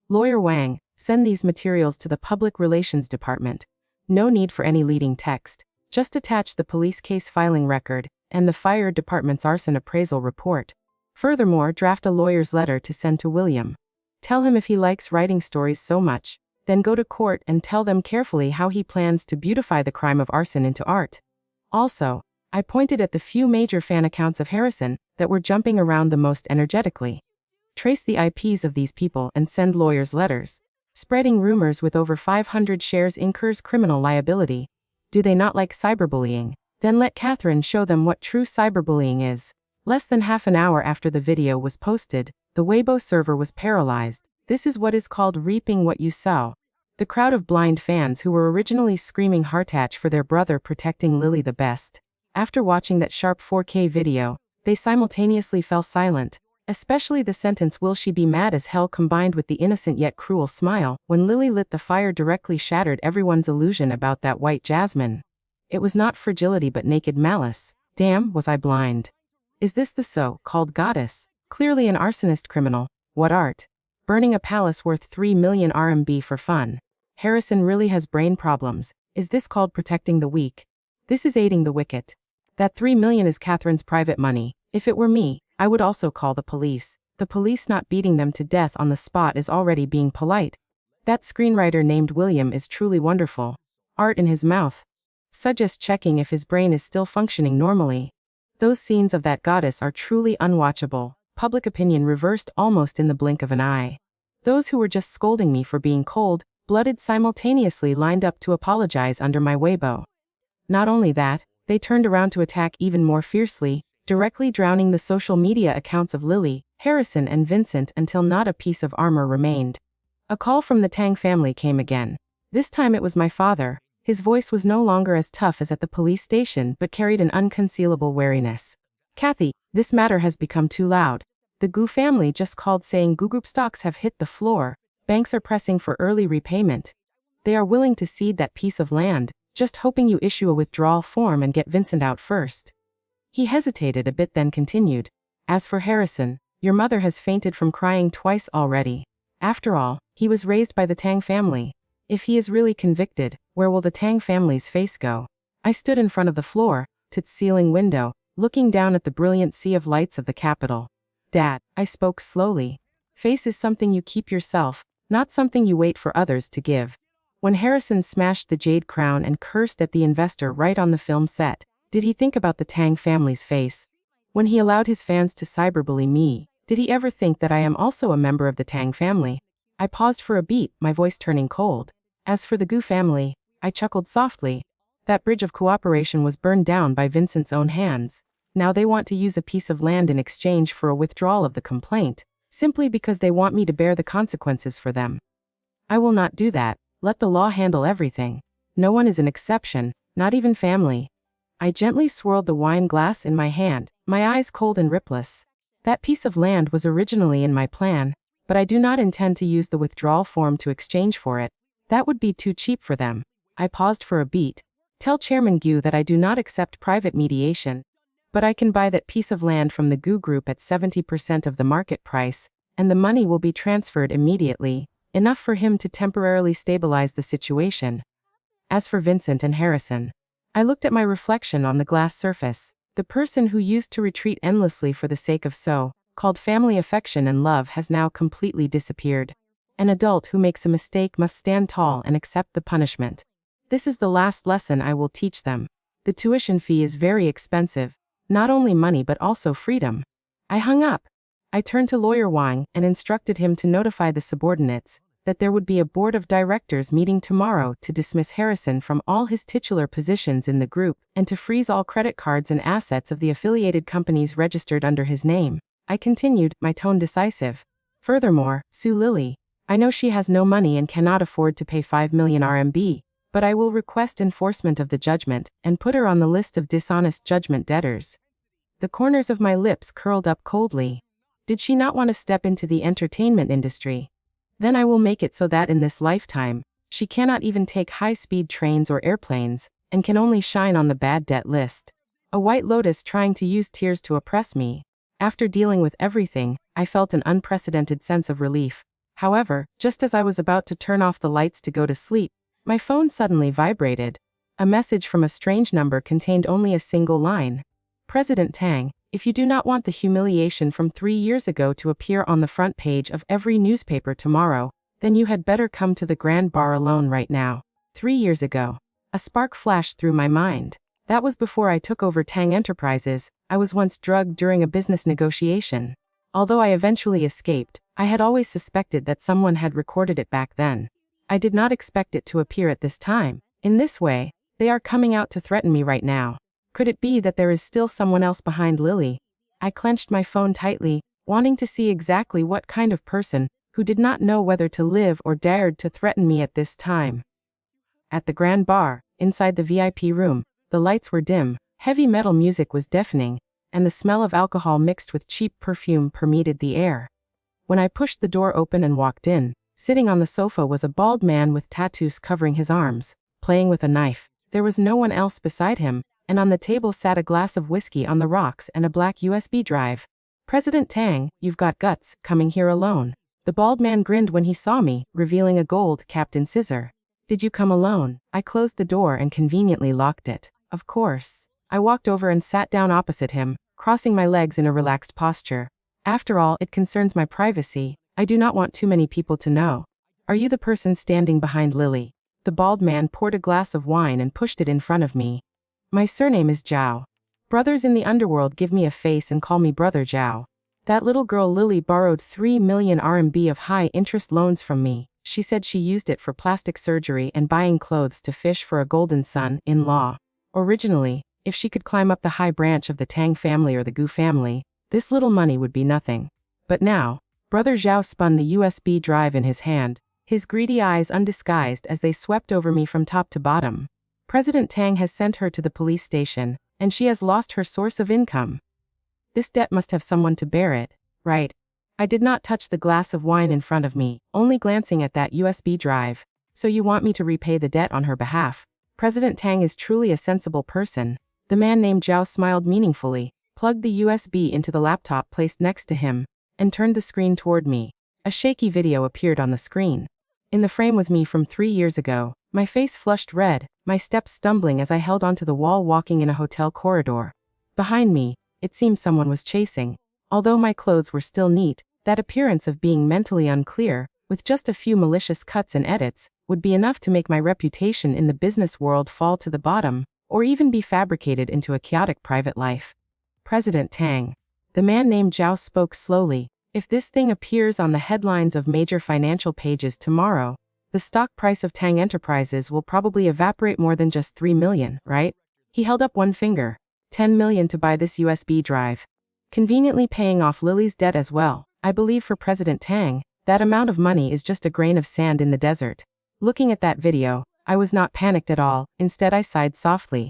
Lawyer Wang, send these materials to the Public Relations Department. No need for any leading text. Just attach the police case filing record and the fire department's arson appraisal report. Furthermore, draft a lawyer's letter to send to William. Tell him if he likes writing stories so much, then go to court and tell them carefully how he plans to beautify the crime of arson into art. Also, I pointed at the few major fan accounts of Harrison that were jumping around the most energetically. Trace the IPs of these people and send lawyers letters. Spreading rumors with over 500 shares incurs criminal liability. Do they not like cyberbullying? Then let Catherine show them what true cyberbullying is. Less than half an hour after the video was posted, the Weibo server was paralyzed. This is what is called reaping what you sow. The crowd of blind fans who were originally screaming heartache for their brother protecting Lily the best. After watching that sharp 4K video, they simultaneously fell silent. Especially the sentence "will she be mad as hell" combined with the innocent yet cruel smile when Lily lit the fire directly shattered everyone's illusion about that white jasmine. It was not fragility but naked malice. Damn, was I blind. Is this the so-called goddess? Clearly an arsonist criminal. What art? Burning a palace worth 3 million RMB for fun. Harrison really has brain problems. Is this called protecting the weak? This is aiding the wicked. That 3 million is Catherine's private money. If it were me, I would also call the police. The police not beating them to death on the spot is already being polite. That screenwriter named William is truly wonderful. Art in his mouth. Suggest checking if his brain is still functioning normally. Those scenes of that goddess are truly unwatchable. Public opinion reversed almost in the blink of an eye. Those who were just scolding me for being cold-blooded simultaneously lined up to apologize under my Weibo. Not only that, they turned around to attack even more fiercely, directly drowning the social media accounts of Lily, Harrison and Vincent until not a piece of armor remained. A call from the Tang family came again. This time it was my father. His voice was no longer as tough as at the police station but carried an unconcealable wariness. Kathy, this matter has become too loud. The Gu family just called saying Gu Group stocks have hit the floor. Banks are pressing for early repayment. They are willing to cede that piece of land, just hoping you issue a withdrawal form and get Vincent out first. He hesitated a bit then continued. As for Harrison, your mother has fainted from crying twice already. After all, he was raised by the Tang family. If he is really convicted, where will the Tang family's face go? I stood in front of the floor-to ceiling window, looking down at the brilliant sea of lights of the capital. Dad, I spoke slowly. Face is something you keep yourself, not something you wait for others to give. When Harrison smashed the jade crown and cursed at the investor right on the film set, did he think about the Tang family's face? When he allowed his fans to cyberbully me, did he ever think that I am also a member of the Tang family? I paused for a beat, my voice turning cold. As for the Gu family, I chuckled softly. That bridge of cooperation was burned down by Vincent's own hands. Now they want to use a piece of land in exchange for a withdrawal of the complaint, simply because they want me to bear the consequences for them. I will not do that. Let the law handle everything. No one is an exception, not even family. I gently swirled the wine glass in my hand, my eyes cold and ripless. That piece of land was originally in my plan, but I do not intend to use the withdrawal form to exchange for it. That would be too cheap for them. I paused for a beat. Tell Chairman Gu that I do not accept private mediation. But I can buy that piece of land from the Gu Group at 70% of the market price, and the money will be transferred immediately, enough for him to temporarily stabilize the situation. As for Vincent and Harrison, I looked at my reflection on the glass surface. The person who used to retreat endlessly for the sake of so-called family affection and love has now completely disappeared. An adult who makes a mistake must stand tall and accept the punishment. This is the last lesson I will teach them. The tuition fee is very expensive. Not only money but also freedom. I hung up. I turned to Lawyer Wang and instructed him to notify the subordinates that there would be a board of directors meeting tomorrow to dismiss Harrison from all his titular positions in the group and to freeze all credit cards and assets of the affiliated companies registered under his name. I continued, my tone decisive. Furthermore, Sue Lily, I know she has no money and cannot afford to pay 5 million RMB, but I will request enforcement of the judgment and put her on the list of dishonest judgment debtors. The corners of my lips curled up coldly. Did she not want to step into the entertainment industry? Then I will make it so that in this lifetime, she cannot even take high-speed trains or airplanes, and can only shine on the bad debt list. A white lotus trying to use tears to oppress me. After dealing with everything, I felt an unprecedented sense of relief. However, just as I was about to turn off the lights to go to sleep, my phone suddenly vibrated. A message from a strange number contained only a single line. President Tang, if you do not want the humiliation from 3 years ago to appear on the front page of every newspaper tomorrow, then you had better come to the Grand Bar alone right now. 3 years ago. A spark flashed through my mind. That was before I took over Tang Enterprises. I was once drugged during a business negotiation. Although I eventually escaped, I had always suspected that someone had recorded it back then. I did not expect it to appear at this time. In this way, they are coming out to threaten me right now. Could it be that there is still someone else behind Lily? I clenched my phone tightly, wanting to see exactly what kind of person, who did not know whether to live or dared to threaten me at this time. At the Grand Bar, inside the VIP room, the lights were dim, heavy metal music was deafening, and the smell of alcohol mixed with cheap perfume permeated the air. When I pushed the door open and walked in, sitting on the sofa was a bald man with tattoos covering his arms, playing with a knife. There was no one else beside him, and on the table sat a glass of whiskey on the rocks and a black USB drive. President Tang, you've got guts, coming here alone. The bald man grinned when he saw me, revealing a gold-capped incisor. Did you come alone? I closed the door and conveniently locked it. Of course. I walked over and sat down opposite him, crossing my legs in a relaxed posture. After all, it concerns my privacy. I do not want too many people to know. Are you the person standing behind Lily? The bald man poured a glass of wine and pushed it in front of me. My surname is Zhao. Brothers in the underworld give me a face and call me Brother Zhao. That little girl Lily borrowed 3 million RMB of high-interest loans from me. She said she used it for plastic surgery and buying clothes to fish for a golden son-in-law. Originally, if she could climb up the high branch of the Tang family or the Gu family, this little money would be nothing. But now, Brother Zhao spun the USB drive in his hand, his greedy eyes undisguised as they swept over me from top to bottom. President Tang has sent her to the police station, and she has lost her source of income. This debt must have someone to bear it, right? I did not touch the glass of wine in front of me, only glancing at that USB drive. So you want me to repay the debt on her behalf? President Tang is truly a sensible person. The man named Zhao smiled meaningfully, plugged the USB into the laptop placed next to him, and turned the screen toward me. A shaky video appeared on the screen. In the frame was me from 3 years ago, my face flushed red, my steps stumbling as I held onto the wall walking in a hotel corridor. Behind me, it seemed someone was chasing. Although my clothes were still neat, that appearance of being mentally unclear, with just a few malicious cuts and edits, would be enough to make my reputation in the business world fall to the bottom, or even be fabricated into a chaotic private life. President Tang. The man named Zhao spoke slowly. If this thing appears on the headlines of major financial pages tomorrow, the stock price of Tang Enterprises will probably evaporate more than just 3 million, right? He held up one finger. 10 million to buy this USB drive. Conveniently paying off Lily's debt as well. I believe for President Tang, that amount of money is just a grain of sand in the desert. Looking at that video, I was not panicked at all, instead I sighed softly.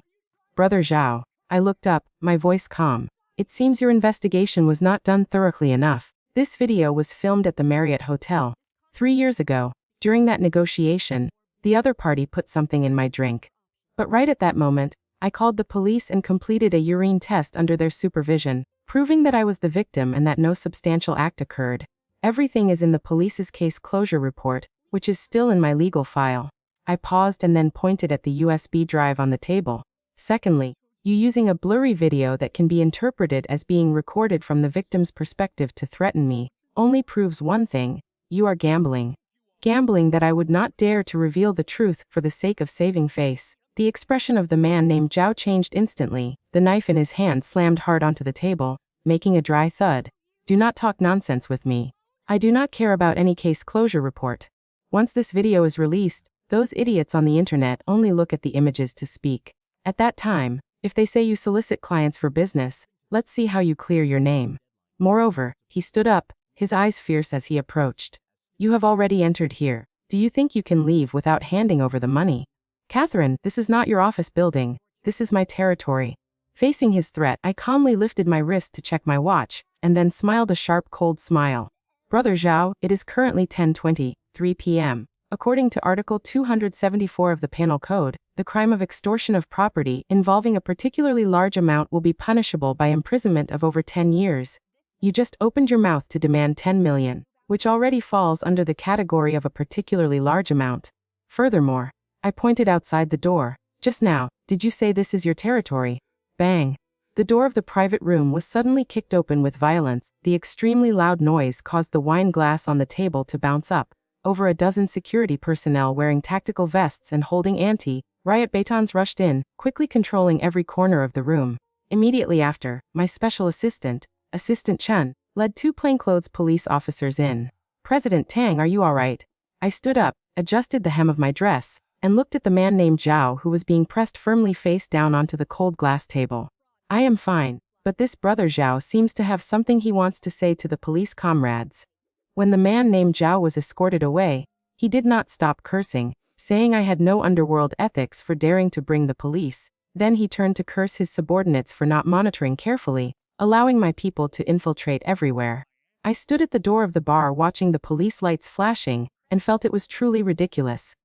Brother Zhao. I looked up, my voice calm. It seems your investigation was not done thoroughly enough. This video was filmed at the Marriott Hotel. 3 years ago, during that negotiation, the other party put something in my drink. But right at that moment, I called the police and completed a urine test under their supervision, proving that I was the victim and that no substantial act occurred. Everything is in the police's case closure report, which is still in my legal file. I paused and then pointed at the USB drive on the table. Secondly, you using a blurry video that can be interpreted as being recorded from the victim's perspective to threaten me, only proves one thing: you are gambling. Gambling that I would not dare to reveal the truth for the sake of saving face. The expression of the man named Zhao changed instantly. The knife in his hand slammed hard onto the table, making a dry thud. Do not talk nonsense with me. I do not care about any case closure report. Once this video is released, those idiots on the internet only look at the images to speak. At that time, if they say you solicit clients for business, let's see how you clear your name. Moreover, he stood up, his eyes fierce as he approached. You have already entered here. Do you think you can leave without handing over the money? Catherine, this is not your office building. This is my territory. Facing his threat, I calmly lifted my wrist to check my watch, and then smiled a sharp, cold smile. Brother Zhao, it is currently 10:23 p.m. According to Article 274 of the Penal Code, the crime of extortion of property involving a particularly large amount will be punishable by imprisonment of over 10 years. You just opened your mouth to demand 10 million, which already falls under the category of a particularly large amount. Furthermore, I pointed outside the door. Just now, did you say this is your territory? Bang. The door of the private room was suddenly kicked open with violence. The extremely loud noise caused the wine glass on the table to bounce up. Over a dozen security personnel wearing tactical vests and holding anti-riot batons rushed in, quickly controlling every corner of the room. Immediately after, my special assistant, Assistant Chen, led 2 plainclothes police officers in. President Tang, are you all right? I stood up, adjusted the hem of my dress, and looked at the man named Zhao who was being pressed firmly face down onto the cold glass table. I am fine, but this Brother Zhao seems to have something he wants to say to the police comrades. When the man named Zhao was escorted away, he did not stop cursing, saying I had no underworld ethics for daring to bring the police. Then he turned to curse his subordinates for not monitoring carefully, allowing my people to infiltrate everywhere. I stood at the door of the bar watching the police lights flashing, and felt it was truly ridiculous.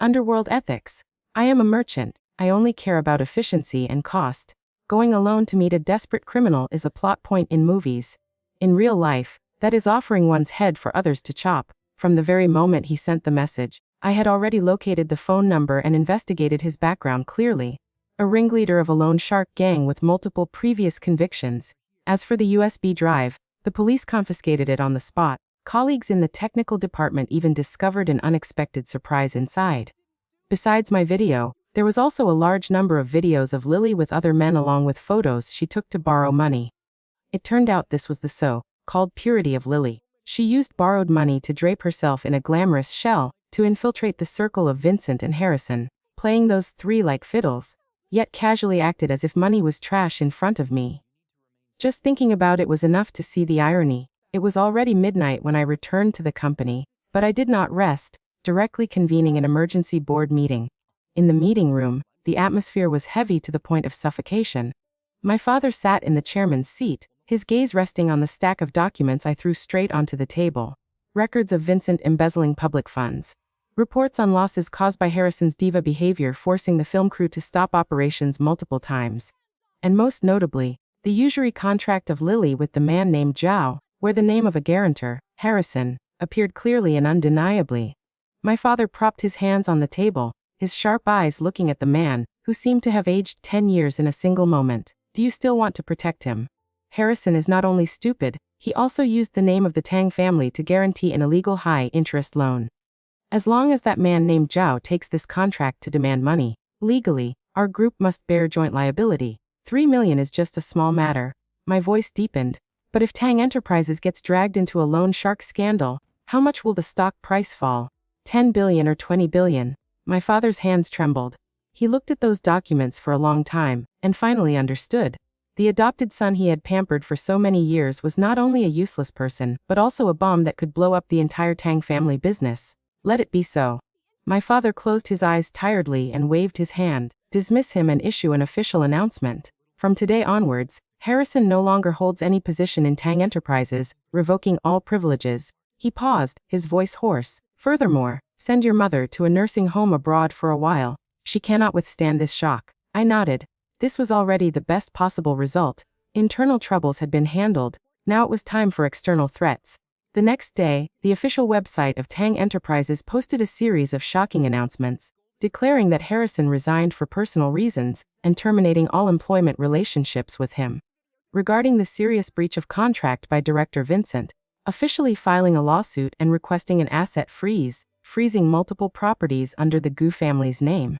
Underworld ethics. I am a merchant. I only care about efficiency and cost. Going alone to meet a desperate criminal is a plot point in movies. In real life, that is offering one's head for others to chop. From the very moment he sent the message, I had already located the phone number and investigated his background clearly. A ringleader of a loan shark gang with multiple previous convictions. As for the USB drive, the police confiscated it on the spot. Colleagues in the technical department even discovered an unexpected surprise inside. Besides my video, there was also a large number of videos of Lily with other men along with photos she took to borrow money. It turned out this was the so-called purity of Lily. She used borrowed money to drape herself in a glamorous shell, to infiltrate the circle of Vincent and Harrison, playing those three like fiddles, yet casually acted as if money was trash in front of me. Just thinking about it was enough to see the irony. It was already midnight when I returned to the company, but I did not rest, directly convening an emergency board meeting. In the meeting room, the atmosphere was heavy to the point of suffocation. My father sat in the chairman's seat, his gaze resting on the stack of documents I threw straight onto the table. Records of Vincent embezzling public funds. Reports on losses caused by Harrison's diva behavior forcing the film crew to stop operations multiple times. And most notably, the usury contract of Lily with the man named Zhao, where the name of a guarantor, Harrison, appeared clearly and undeniably. My father propped his hands on the table, his sharp eyes looking at the man, who seemed to have aged 10 years in a single moment. Do you still want to protect him? Harrison is not only stupid, he also used the name of the Tang family to guarantee an illegal high-interest loan. As long as that man named Zhao takes this contract to demand money, legally, our group must bear joint liability. 3 million is just a small matter. My voice deepened. But if Tang Enterprises gets dragged into a loan shark scandal, how much will the stock price fall? 10 billion or 20 billion? My father's hands trembled. He looked at those documents for a long time, and finally understood. The adopted son he had pampered for so many years was not only a useless person, but also a bomb that could blow up the entire Tang family business. Let it be so. My father closed his eyes tiredly and waved his hand. Dismiss him and issue an official announcement. From today onwards, Harrison no longer holds any position in Tang Enterprises, revoking all privileges. He paused, his voice hoarse. Furthermore, send your mother to a nursing home abroad for a while. She cannot withstand this shock. I nodded. This was already the best possible result. Internal troubles had been handled. Now it was time for external threats. The next day, the official website of Tang Enterprises posted a series of shocking announcements, declaring that Harrison resigned for personal reasons and terminating all employment relationships with him. Regarding the serious breach of contract by Director Vincent, officially filing a lawsuit and requesting an asset freeze, freezing multiple properties under the Gu family's name,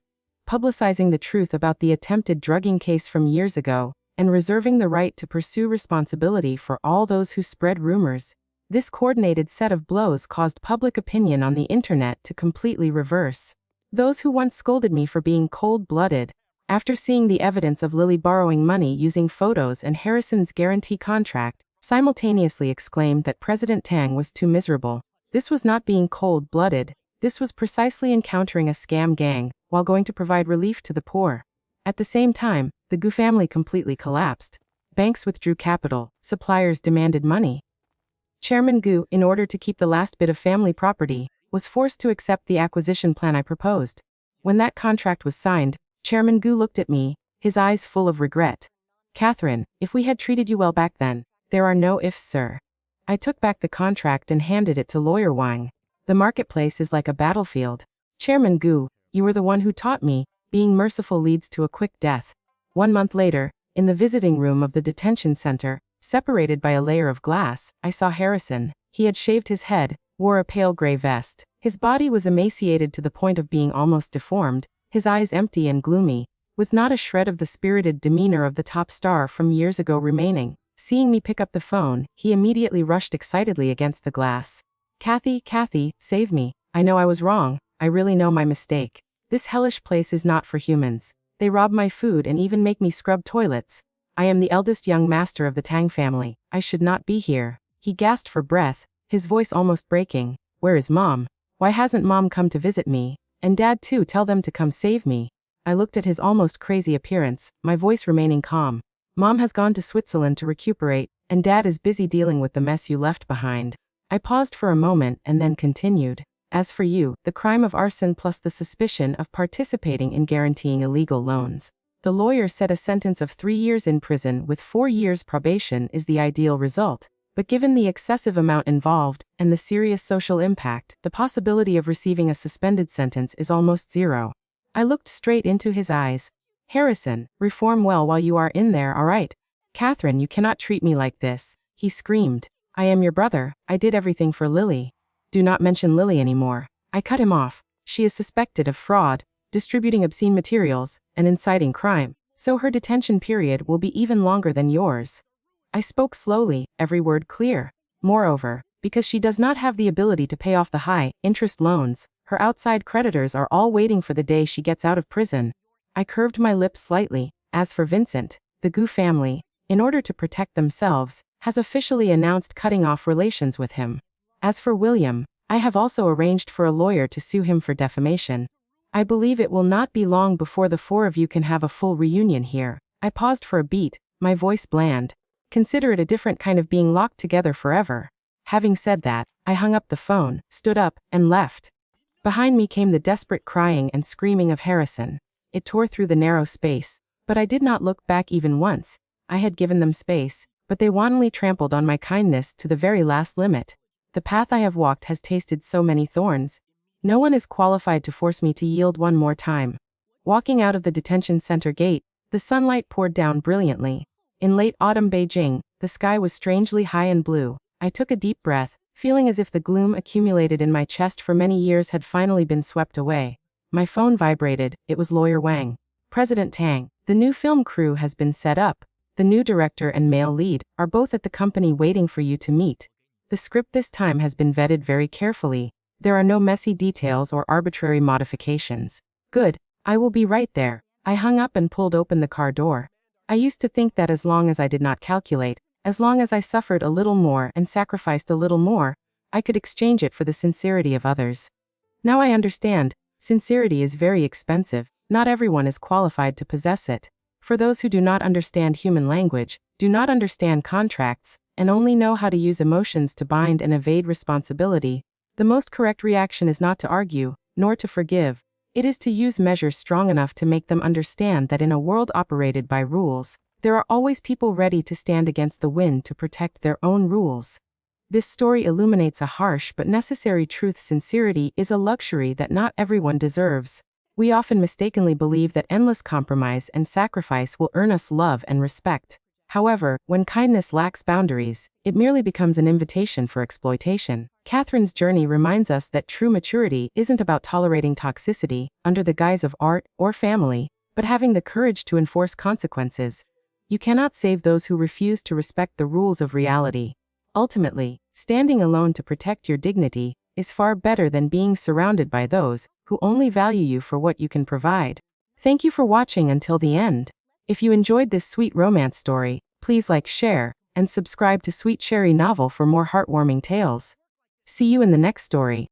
publicizing the truth about the attempted drugging case from years ago, and reserving the right to pursue responsibility for all those who spread rumors. This coordinated set of blows caused public opinion on the internet to completely reverse. Those who once scolded me for being cold-blooded, after seeing the evidence of Lily borrowing money using photos and Harrison's guarantee contract, simultaneously exclaimed that President Tang was too miserable. This was not being cold-blooded, this was precisely encountering a scam gang, while going to provide relief to the poor. At the same time, the Gu family completely collapsed. Banks withdrew capital, suppliers demanded money. Chairman Gu, in order to keep the last bit of family property, was forced to accept the acquisition plan I proposed. When that contract was signed, Chairman Gu looked at me, his eyes full of regret. Catherine, if we had treated you well back then, there are no ifs, sir. I took back the contract and handed it to Lawyer Wang. The marketplace is like a battlefield. Chairman Gu, you were the one who taught me, being merciful leads to a quick death. 1 month later, in the visiting room of the detention center, separated by a layer of glass, I saw Harrison. He had shaved his head, wore a pale gray vest. His body was emaciated to the point of being almost deformed, his eyes empty and gloomy, with not a shred of the spirited demeanor of the top star from years ago remaining. Seeing me pick up the phone, he immediately rushed excitedly against the glass. Kathy, save me. I know I was wrong. I really know my mistake. This hellish place is not for humans. They rob my food and even make me scrub toilets. I am the eldest young master of the Tang family. I should not be here. He gasped for breath, his voice almost breaking. Where is Mom? Why hasn't Mom come to visit me? And Dad too, tell them to come save me. I looked at his almost crazy appearance, my voice remaining calm. Mom has gone to Switzerland to recuperate, and Dad is busy dealing with the mess you left behind. I paused for a moment and then continued. As for you, the crime of arson plus the suspicion of participating in guaranteeing illegal loans. The lawyer said a sentence of 3 years in prison with 4 years probation is the ideal result. but given the excessive amount involved and the serious social impact, the possibility of receiving a suspended sentence is almost zero. I looked straight into his eyes. Harrison, reform well while you are in there, all right? Catherine, you cannot treat me like this, he screamed. I am your brother, I did everything for Lily. Do not mention Lily anymore. I cut him off. She is suspected of fraud, distributing obscene materials, and inciting crime, so her detention period will be even longer than yours. I spoke slowly, every word clear. Moreover, because she does not have the ability to pay off the high-interest loans, her outside creditors are all waiting for the day she gets out of prison. I curved my lips slightly. As for Vincent, the Gu family, in order to protect themselves, has officially announced cutting off relations with him. As for William, I have also arranged for a lawyer to sue him for defamation. I believe it will not be long before the four of you can have a full reunion here. I paused for a beat, my voice bland. Consider it a different kind of being locked together forever. Having said that, I hung up the phone, stood up, and left. Behind me came the desperate crying and screaming of Harrison. It tore through the narrow space, but I did not look back even once. I had given them space, but they wantonly trampled on my kindness to the very last limit. The path I have walked has tasted so many thorns. No one is qualified to force me to yield one more time. Walking out of the detention center gate, the sunlight poured down brilliantly. In late autumn Beijing, the sky was strangely high and blue. I took a deep breath, feeling as if the gloom accumulated in my chest for many years had finally been swept away. My phone vibrated. It was Lawyer Wang. President Tang, the new film crew has been set up. The new director and male lead are both at the company waiting for you to meet. The script this time has been vetted very carefully. There are no messy details or arbitrary modifications. Good, I will be right there. I hung up and pulled open the car door. I used to think that as long as I did not calculate, as long as I suffered a little more and sacrificed a little more, I could exchange it for the sincerity of others. Now I understand, sincerity is very expensive, not everyone is qualified to possess it. For those who do not understand human language, do not understand contracts, and only know how to use emotions to bind and evade responsibility, the most correct reaction is not to argue, nor to forgive. It is to use measures strong enough to make them understand that in a world operated by rules, there are always people ready to stand against the wind to protect their own rules. This story illuminates a harsh but necessary truth: sincerity is a luxury that not everyone deserves. We often mistakenly believe that endless compromise and sacrifice will earn us love and respect. However, when kindness lacks boundaries, it merely becomes an invitation for exploitation. Catherine's journey reminds us that true maturity isn't about tolerating toxicity under the guise of art or family, but having the courage to enforce consequences. You cannot save those who refuse to respect the rules of reality. Ultimately, standing alone to protect your dignity is far better than being surrounded by those who only value you for what you can provide. Thank you for watching until the end. If you enjoyed this sweet romance story, please like, share, and subscribe to Sweet Cherry Novel for more heartwarming tales. See you in the next story.